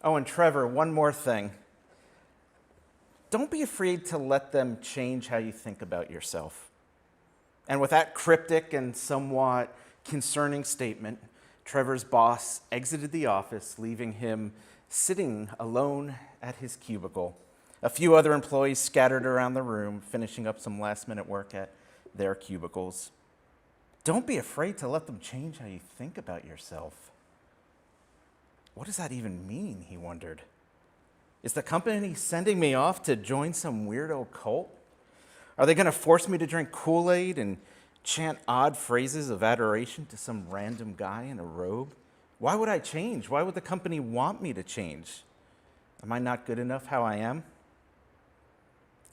Oh, and Trevor, one more thing. Don't be afraid to let them change how you think about yourself. And with that cryptic and somewhat concerning statement, Trevor's boss exited the office, leaving him sitting alone at his cubicle. A few other employees scattered around the room, finishing up some last-minute work at their cubicles. Don't be afraid to let them change how you think about yourself. What does that even mean, he wondered. Is the company sending me off to join some weirdo cult? Are they going to force me to drink Kool-Aid and chant odd phrases of adoration to some random guy in a robe? Why would I change? Why would the company want me to change? Am I not good enough how I am?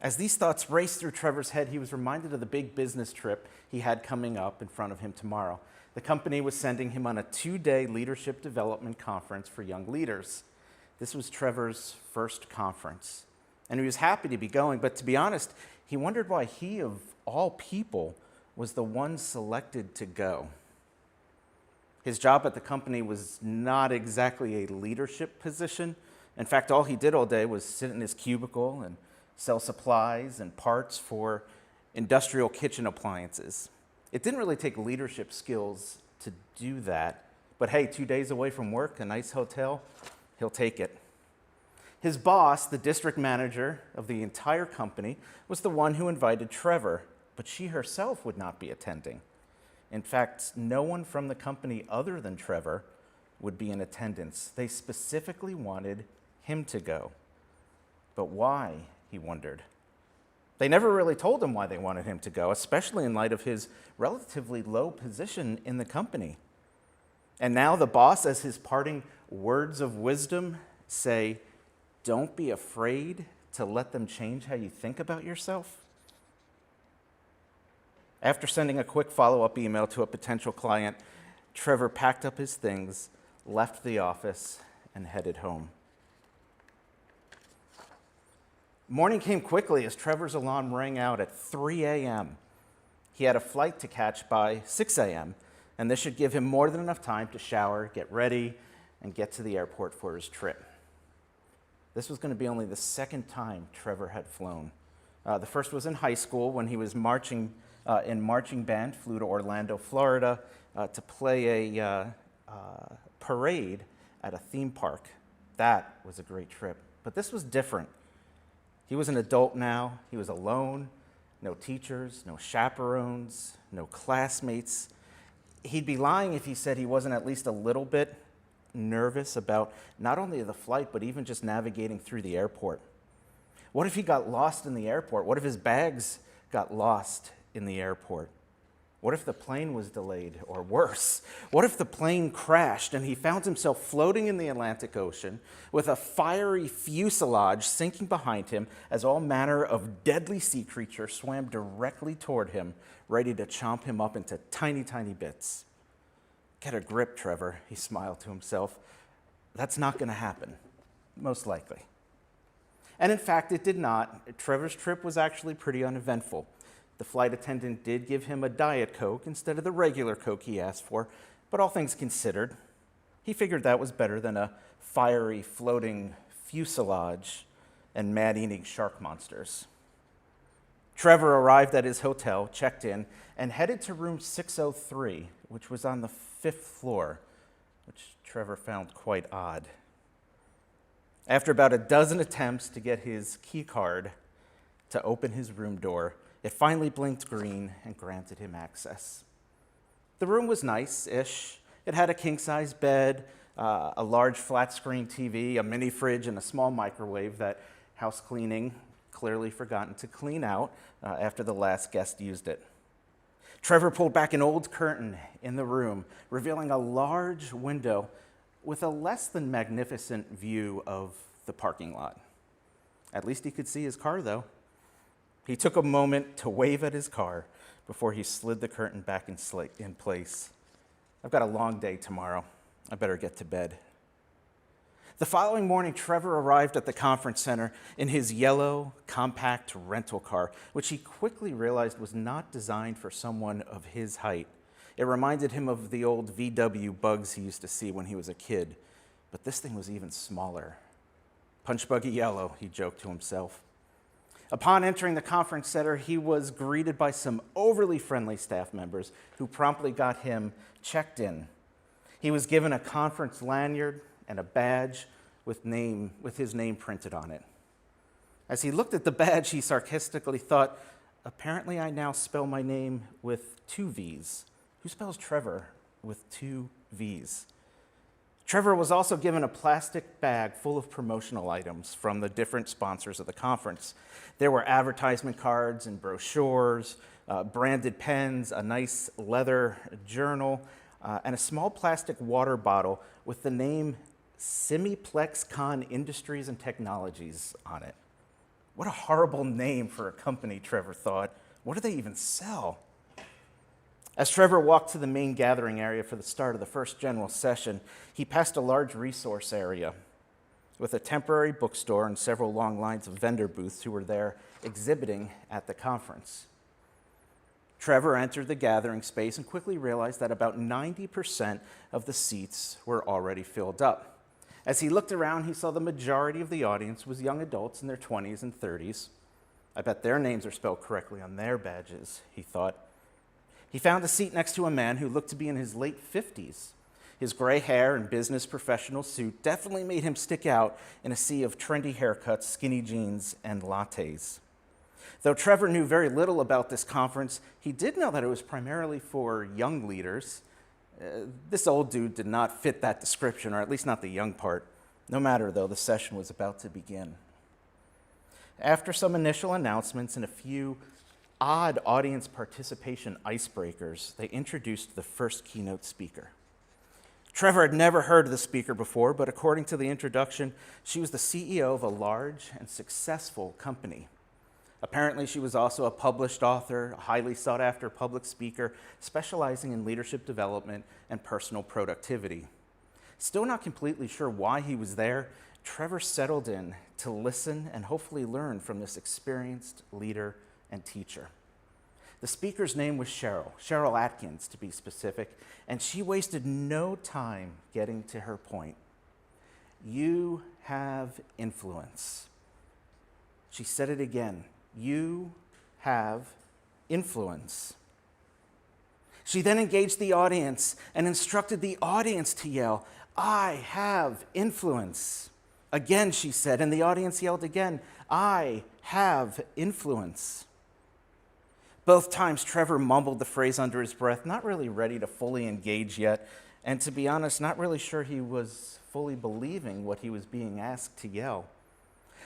As these thoughts raced through Trevor's head, he was reminded of the big business trip he had coming up in front of him tomorrow. The company was sending him on a 2-day leadership development conference for young leaders. This was Trevor's first conference, and he was happy to be going, but to be honest, he wondered why he, of all people, was the one selected to go. His job at the company was not exactly a leadership position. In fact, all he did all day was sit in his cubicle and sell supplies and parts for industrial kitchen appliances. It didn't really take leadership skills to do that, but hey, 2 days away from work, a nice hotel, he'll take it. His boss, the district manager of the entire company, was the one who invited Trevor, but she herself would not be attending. In fact, no one from the company other than Trevor would be in attendance. They specifically wanted him to go. But why, he wondered. They never really told him why they wanted him to go, especially in light of his relatively low position in the company. And now the boss, as his parting words of wisdom, say, don't be afraid to let them change how you think about yourself. After sending a quick follow-up email to a potential client, Trevor packed up his things, left the office, and headed home. Morning came quickly as Trevor's alarm rang out at 3 a.m. He had a flight to catch by 6 a.m., and this should give him more than enough time to shower, get ready, and get to the airport for his trip. This was going to be only the second time Trevor had flown. The first was in high school when he was in marching band, flew to Orlando, Florida, to play a parade at a theme park. That was a great trip. But this was different. He was an adult now. He was alone, no teachers, no chaperones, no classmates. He'd be lying if he said he wasn't at least a little bit nervous about not only the flight, but even just navigating through the airport. What if he got lost in the airport? What if his bags got lost in the airport? What if the plane was delayed, or worse? What if the plane crashed and he found himself floating in the Atlantic Ocean with a fiery fuselage sinking behind him as all manner of deadly sea creatures swam directly toward him, ready to chomp him up into tiny, tiny bits? Get a grip, Trevor, he smiled to himself. That's not going to happen, most likely. And in fact, it did not. Trevor's trip was actually pretty uneventful. The flight attendant did give him a Diet Coke instead of the regular Coke he asked for, but all things considered, he figured that was better than a fiery, floating fuselage and mad-eating shark monsters. Trevor arrived at his hotel, checked in, and headed to room 603, which was on the 5th floor, which Trevor found quite odd. After about a dozen attempts to get his key card to open his room door, it finally blinked green and granted him access. The room was nice-ish. It had a king-size bed, a large flat-screen TV, a mini fridge, and a small microwave that house cleaning clearly forgotten to clean out after the last guest used it. Trevor pulled back an old curtain in the room, revealing a large window with a less than magnificent view of the parking lot. At least he could see his car, though. He took a moment to wave at his car before he slid the curtain back in place. I've got a long day tomorrow. I better get to bed. The following morning, Trevor arrived at the conference center in his yellow, compact rental car, which he quickly realized was not designed for someone of his height. It reminded him of the old VW Bugs he used to see when he was a kid, but this thing was even smaller. Punch buggy yellow, he joked to himself. Upon entering the conference center, he was greeted by some overly friendly staff members who promptly got him checked in. He was given a conference lanyard and a badge with his name printed on it. As he looked at the badge, he sarcastically thought, apparently I now spell my name with 2 V's. Who spells Trevor with 2 V's? Trevor was also given a plastic bag full of promotional items from the different sponsors of the conference. There were advertisement cards and brochures, branded pens, a nice leather journal, and a small plastic water bottle with the name SemiplexCon Industries and Technologies on it. What a horrible name for a company, Trevor thought. What do they even sell? As Trevor walked to the main gathering area for the start of the first general session, he passed a large resource area with a temporary bookstore and several long lines of vendor booths who were there exhibiting at the conference. Trevor entered the gathering space and quickly realized that about 90% of the seats were already filled up. As he looked around, he saw the majority of the audience was young adults in their 20s and 30s. I bet their names are spelled correctly on their badges, he thought. He found a seat next to a man who looked to be in his late 50s. His gray hair and business professional suit definitely made him stick out in a sea of trendy haircuts, skinny jeans, and lattes. Though Trevor knew very little about this conference, he did know that it was primarily for young leaders. This old dude did not fit that description, or at least not the young part. No matter, though, the session was about to begin. After some initial announcements and a few odd audience participation icebreakers, they introduced the first keynote speaker. Trevor had never heard of the speaker before, but according to the introduction, she was the CEO of a large and successful company. Apparently, she was also a published author, a highly sought-after public speaker, specializing in leadership development and personal productivity. Still not completely sure why he was there, Trevor settled in to listen and hopefully learn from this experienced leader and teacher. The speaker's name was Cheryl Atkins to be specific, and she wasted no time getting to her point. You have influence. She said it again. You have influence. She then engaged the audience and instructed the audience to yell, I have influence. Again, she said, and the audience yelled again, I have influence. Both times, Trevor mumbled the phrase under his breath, not really ready to fully engage yet, and to be honest, not really sure he was fully believing what he was being asked to yell.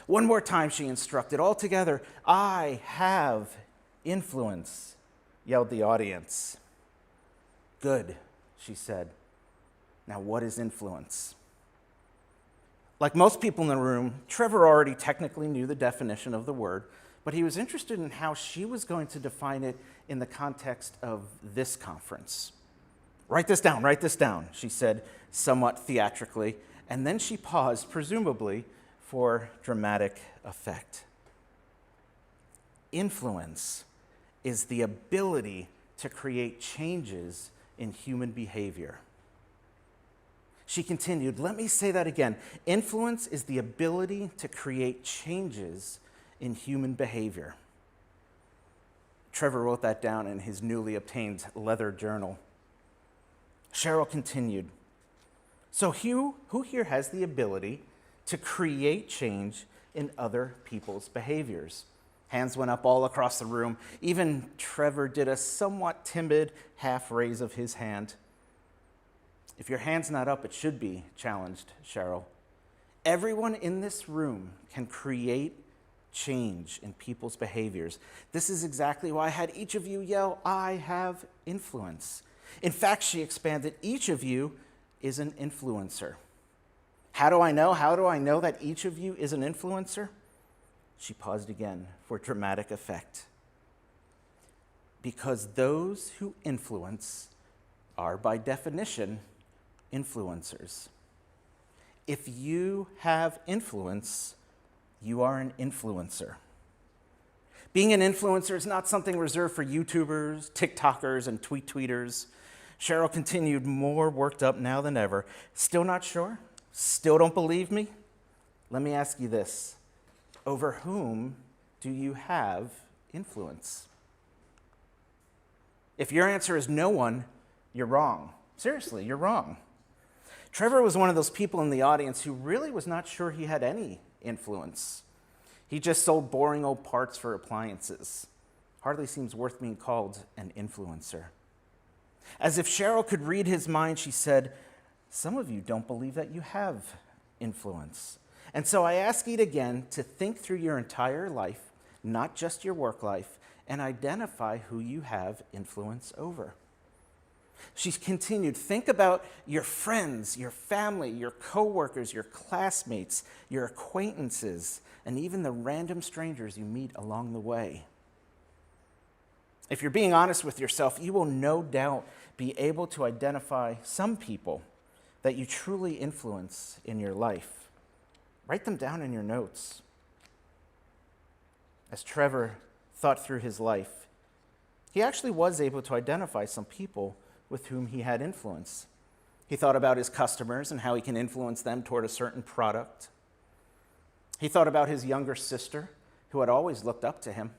One more time, she instructed, all together, I have influence, yelled the audience. Good, she said. Now, what is influence? Like most people in the room, Trevor already technically knew the definition of the word, but he was interested in how she was going to define it in the context of this conference. Write this down, she said somewhat theatrically, and then she paused, presumably for dramatic effect. Influence is the ability to create changes in human behavior. She continued, let me say that again. Influence is the ability to create changes in human behavior. Trevor wrote that down in his newly obtained leather journal. Cheryl continued, so who here has the ability to create change in other people's behaviors? Hands went up all across the room. Even Trevor did a somewhat timid half raise of his hand. If your hand's not up, it should be, challenged Cheryl. Everyone in this room can create change in people's behaviors. This is exactly why I had each of you yell, I have influence. In fact, she expanded, each of you is an influencer. How do I know? How do I know that each of you is an influencer? She paused again for dramatic effect. Because those who influence are, by definition, influencers. If you have influence, you are an influencer. Being an influencer is not something reserved for YouTubers, TikTokers, and tweeters. Cheryl continued, more worked up now than ever. Still not sure? Still don't believe me? Let me ask you this. Over whom do you have influence? If your answer is no one, you're wrong. Seriously, you're wrong. Trevor was one of those people in the audience who really was not sure he had any influence. He just sold boring old parts for appliances. Hardly seems worth being called an influencer. As if Cheryl could read his mind, she said, "Some of you don't believe that you have influence. And so I ask you again to think through your entire life, not just your work life, and identify who you have influence over." She continued, think about your friends, your family, your coworkers, your classmates, your acquaintances, and even the random strangers you meet along the way. If you're being honest with yourself, you will no doubt be able to identify some people that you truly influence in your life. Write them down in your notes. As Trevor thought through his life, he actually was able to identify some people with whom he had influence. He thought about his customers and how he can influence them toward a certain product. He thought about his younger sister, who had always looked up to him.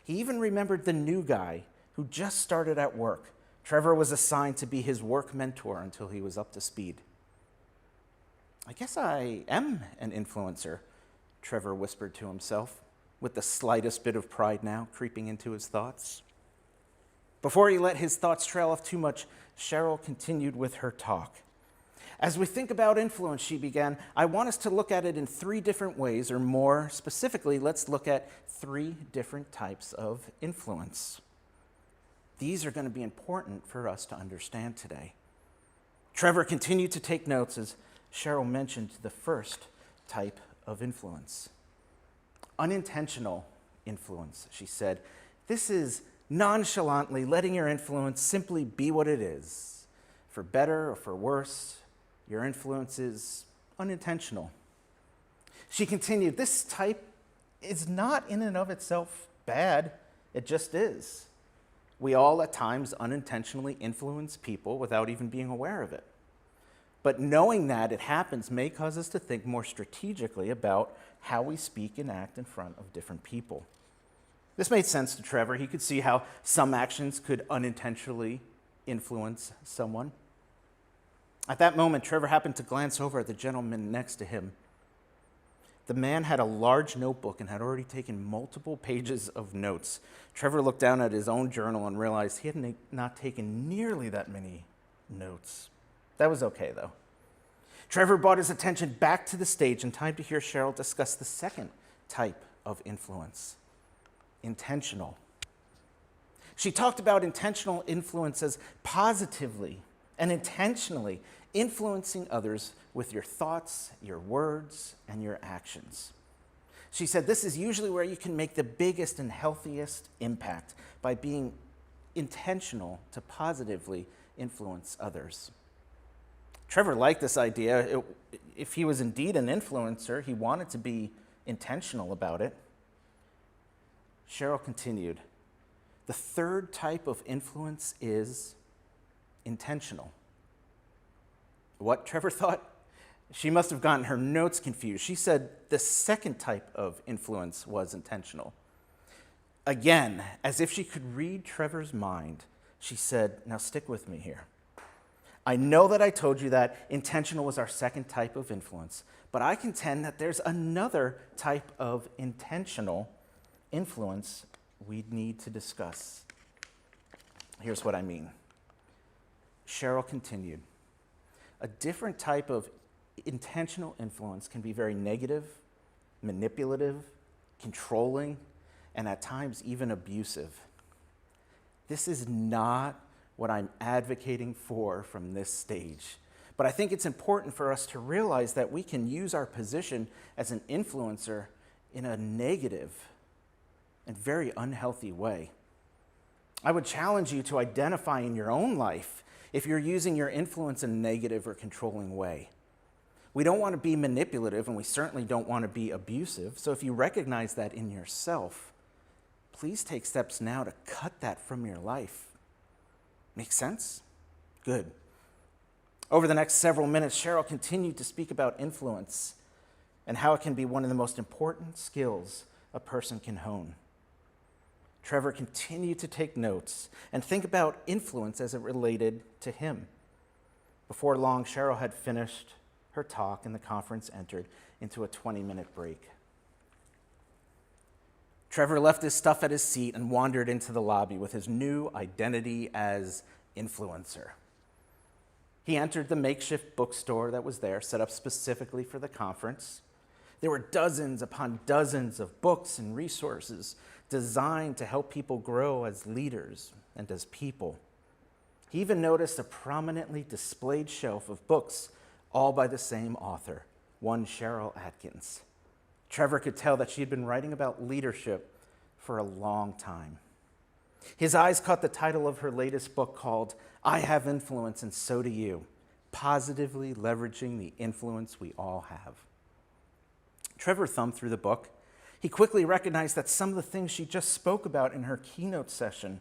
He even remembered the new guy who just started at work. Trevor was assigned to be his work mentor until he was up to speed. "I guess I am an influencer," Trevor whispered to himself, with the slightest bit of pride now creeping into his thoughts. Before he let his thoughts trail off too much, Cheryl continued with her talk. "As we think about influence," she began, "I want us to look at it in 3 different ways, or more specifically, let's look at 3 different types of influence. These are going to be important for us to understand today." Trevor continued to take notes as Cheryl mentioned the first type of influence. Unintentional influence, she said. This is nonchalantly letting your influence simply be what it is. For better or for worse, your influence is unintentional. She continued, this type is not in and of itself bad, it just is. We all at times unintentionally influence people without even being aware of it. But knowing that it happens may cause us to think more strategically about how we speak and act in front of different people. This made sense to Trevor. He could see how some actions could unintentionally influence someone. At that moment, Trevor happened to glance over at the gentleman next to him. The man had a large notebook and had already taken multiple pages of notes. Trevor looked down at his own journal and realized he had not taken nearly that many notes. That was okay, though. Trevor brought his attention back to the stage in time to hear Cheryl discuss the second type of influence, intentional. She talked about intentional influence as positively and intentionally influencing others with your thoughts, your words, and your actions. She said this is usually where you can make the biggest and healthiest impact by being intentional to positively influence others. Trevor liked this idea. If he was indeed an influencer, he wanted to be intentional about it. Cheryl continued, the third type of influence is intentional. What? Trevor thought. She must have gotten her notes confused. She said the second type of influence was intentional. Again, as if she could read Trevor's mind, she said, now stick with me here. I know that I told you that intentional was our second type of influence, but I contend that there's another type of intentional influence we need to discuss. Here's what I mean. Cheryl continued. A different type of intentional influence can be very negative, manipulative, controlling, and at times even abusive. This is not what I'm advocating for from this stage. But I think it's important for us to realize that we can use our position as an influencer in a negative and very unhealthy way. I would challenge you to identify in your own life if you're using your influence in a negative or controlling way. We don't want to be manipulative, and we certainly don't want to be abusive. So if you recognize that in yourself, please take steps now to cut that from your life. Make sense? Good. Over the next several minutes, Cheryl continued to speak about influence and how it can be one of the most important skills a person can hone. Trevor continued to take notes and think about influence as it related to him. Before long, Cheryl had finished her talk and the conference entered into a 20-minute break. Trevor left his stuff at his seat and wandered into the lobby with his new identity as influencer. He entered the makeshift bookstore that was there, set up specifically for the conference. There were dozens upon dozens of books and resources designed to help people grow as leaders and as people. He even noticed a prominently displayed shelf of books, all by the same author, one Cheryl Atkins. Trevor could tell that she had been writing about leadership for a long time. His eyes caught the title of her latest book called I Have Influence and So Do You, Positively Leveraging the Influence We All Have. Trevor thumbed through the book. He quickly recognized that some of the things she just spoke about in her keynote session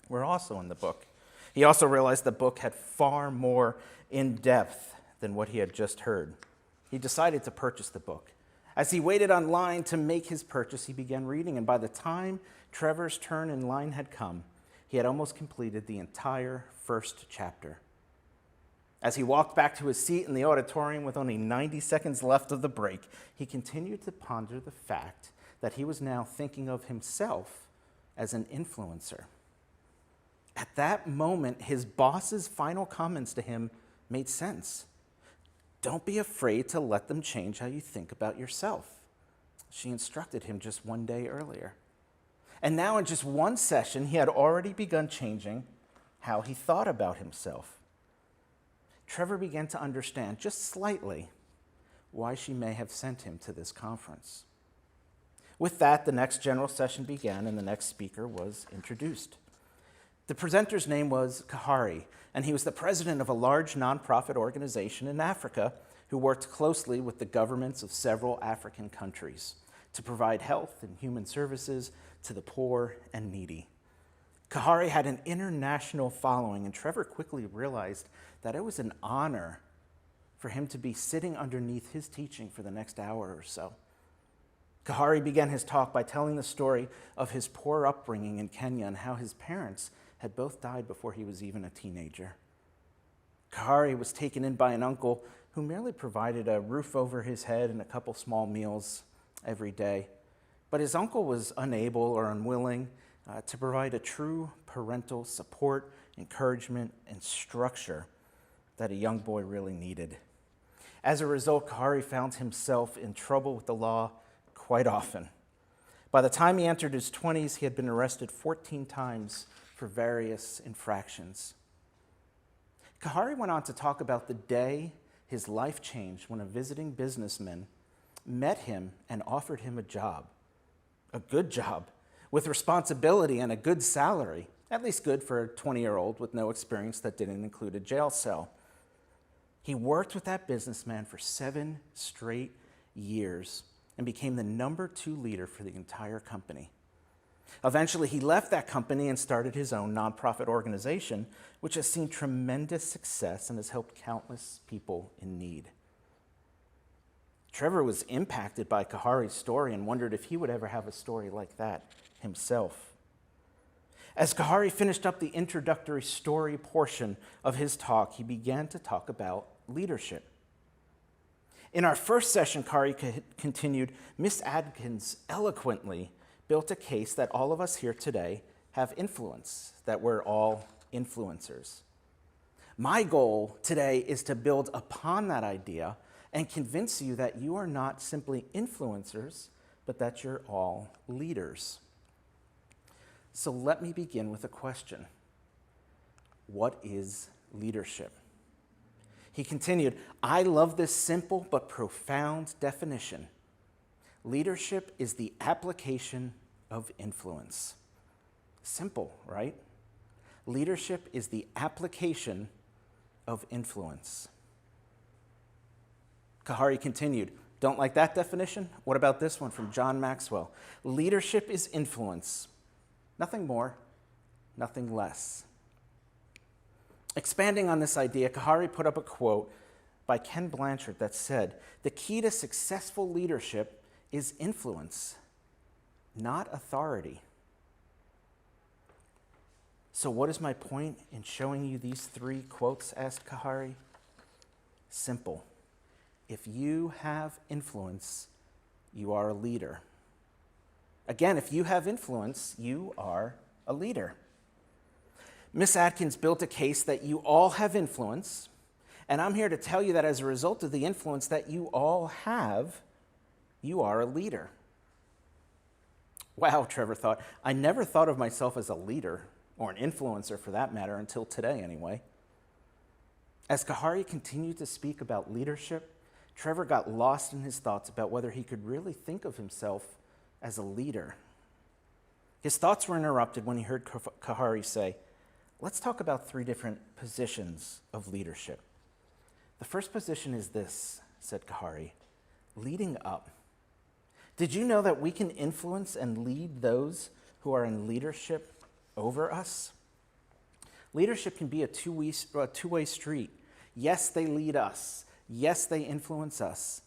were also in the book. He also realized the book had far more in depth than what he had just heard. He decided to purchase the book. As he waited online to make his purchase, he began reading, and by the time Trevor's turn in line had come, he had almost completed the entire first chapter. As he walked back to his seat in the auditorium with only 90 seconds left of the break, he continued to ponder the fact that he was now thinking of himself as an influencer. At that moment, his boss's final comments to him made sense. Don't be afraid to let them change how you think about yourself. She instructed him just one day earlier. And now in just one session, he had already begun changing how he thought about himself. Trevor began to understand just slightly why she may have sent him to this conference. With that, the next general session began and the next speaker was introduced. The presenter's name was Kahari, and he was the president of a large nonprofit organization in Africa who worked closely with the governments of several African countries to provide health and human services to the poor and needy. Kahari had an international following, and Trevor quickly realized that it was an honor for him to be sitting underneath his teaching for the next hour or so. Kahari began his talk by telling the story of his poor upbringing in Kenya and how his parents had both died before he was even a teenager. Kahari was taken in by an uncle who merely provided a roof over his head and a couple small meals every day. But his uncle was unable or unwilling to provide a true parental support, encouragement, and structure that a young boy really needed. As a result, Kahari found himself in trouble with the law quite often. By the time he entered his 20s, he had been arrested 14 times for various infractions. Kahari went on to talk about the day his life changed when a visiting businessman met him and offered him a good job, with responsibility and a good salary, at least good for a 20-year-old with no experience that didn't include a jail cell. He worked with that businessman for 7 straight years and became the number 2 leader for the entire company. Eventually, he left that company and started his own nonprofit organization, which has seen tremendous success and has helped countless people in need. Trevor was impacted by Kahari's story and wondered if he would ever have a story like that himself. As Kahari finished up the introductory story portion of his talk, he began to talk about leadership. In our first session, Kahari continued, Miss Adkins eloquently built a case that all of us here today have influence, that we're all influencers. My goal today is to build upon that idea and convince you that you are not simply influencers, but that you're all leaders. So let me begin with a question. What is leadership? He continued, I love this simple but profound definition. Leadership is the application of influence. Simple, right? Leadership is the application of influence. Kahari continued, don't like that definition? What about this one from John Maxwell? Leadership is influence. Nothing more, nothing less. Expanding on this idea, Kahari put up a quote by Ken Blanchard that said, "The key to successful leadership is influence, not authority." So what is my point in showing you these 3 quotes, asked Kahari? Simple. If you have influence, you are a leader. Again, if you have influence, you are a leader. Miss Atkins built a case that you all have influence, and I'm here to tell you that as a result of the influence that you all have, you are a leader. Wow, Trevor thought, I never thought of myself as a leader, or an influencer for that matter, until today anyway. As Kahari continued to speak about leadership, Trevor got lost in his thoughts about whether he could really think of himself as a leader. His thoughts were interrupted when he heard Kahari say, let's talk about 3 different positions of leadership. The first position is this, said Kahari, leading up. Did you know that we can influence and lead those who are in leadership over us? Leadership can be a two-way street. Yes, they lead us. Yes, they influence us.